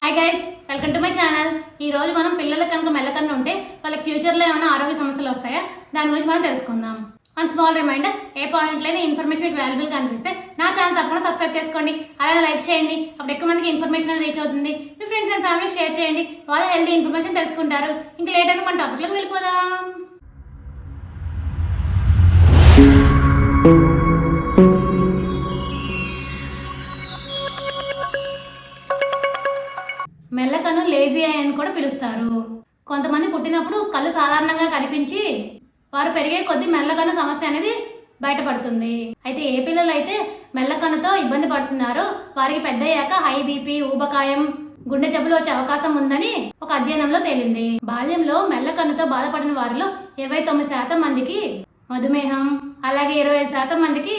Hi guys, welcome to my channel. ఈ రోజు మనం పిల్లలకు కనుక మెల్లకన్ను ఉంటే వాళ్ళకి ఫ్యూచర్లో ఏమైనా ఆరోగ్య సమస్యలు వస్తాయా దాని గురించి మనం తెలుసుకుందాం. వన్ స్మాల్ రిమైండర్, ఏ పాయింట్లైనా ఇన్ఫర్మేషన్ మీకు వాల్యుబుల్గా అనిపిస్తే నా ఛానల్ తప్పకుండా సబ్స్క్రైబ్ చేసుకోండి, అలాగే లైక్ చేయండి. అప్పుడు ఎక్కువ మందికి ఇన్ఫర్మేషన్ అనేది రీచ్ అవుతుంది. మీ ఫ్రెండ్స్ అండ్ ఫ్యామిలీకి షేర్ చేయండి, వాళ్ళు హెల్తీ ఇన్ఫర్మేషన్ తెలుసుకుంటారు. ఇంకా లేట్ అయితే మన టాపిక్లోకి వెళ్ళిపోదాం. మెల్లకన్ను లేజీ ఐ అని కూడా పిలుస్తారు. కొంతమంది పుట్టినప్పుడు కళ్ళు సాధారణంగా కనిపించి వారు పెరిగే కొద్దీ మెల్లకన్ను సమస్య అనేది బయటపడుతుంది. అయితే ఏ పిల్లలు అయితే మెల్లకన్నుతో ఇబ్బంది పడుతున్నారో వారికి పెద్దయ్యాక హై బీపీ, ఊబకాయం, గుండె జబ్బులు వచ్చే అవకాశం ఉందని ఒక అధ్యయనంలో తేలింది. బాల్యంలో మెల్లకన్నుతో బాధపడిన వారిలో 29% మందికి మధుమేహం, అలాగే 25% మందికి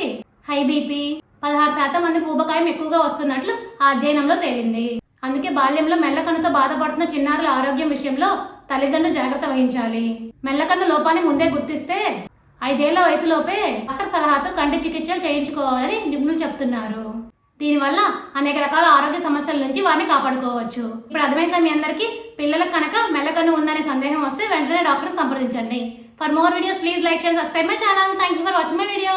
హై బీపీ, 16% మందికి ఊబకాయం ఎక్కువగా వస్తున్నట్లు ఆ అధ్యయనంలో తేలింది. అందుకే బాల్యంలో మెల్లకన్నుతో బాధపడుతున్న చిన్నారుల ఆరోగ్యం విషయంలో తల్లిదండ్రులు జాగ్రత్త వహించాలి. మెల్లకన్ను లోపాన్ని ముందే గుర్తిస్తే 5 ఏళ్ల వయసులోపే డాక్టర్ సలహాతో కంటి చికిత్సలు చేయించుకోవాలని నిపుణులు చెప్తున్నారు. దీనివల్ల అనేక రకాల ఆరోగ్య సమస్యల నుంచి వారిని కాపాడుకోవచ్చు. ఇప్పుడు అర్థమైందా మీ అందరికీ? పిల్లలకు కనుక మెల్లకన్ను ఉందనే సందేహం వస్తే వెంటనే డాక్టర్ సంప్రదించండి. For more videos please like, share, subscribe my channel. Thank you for watching my video.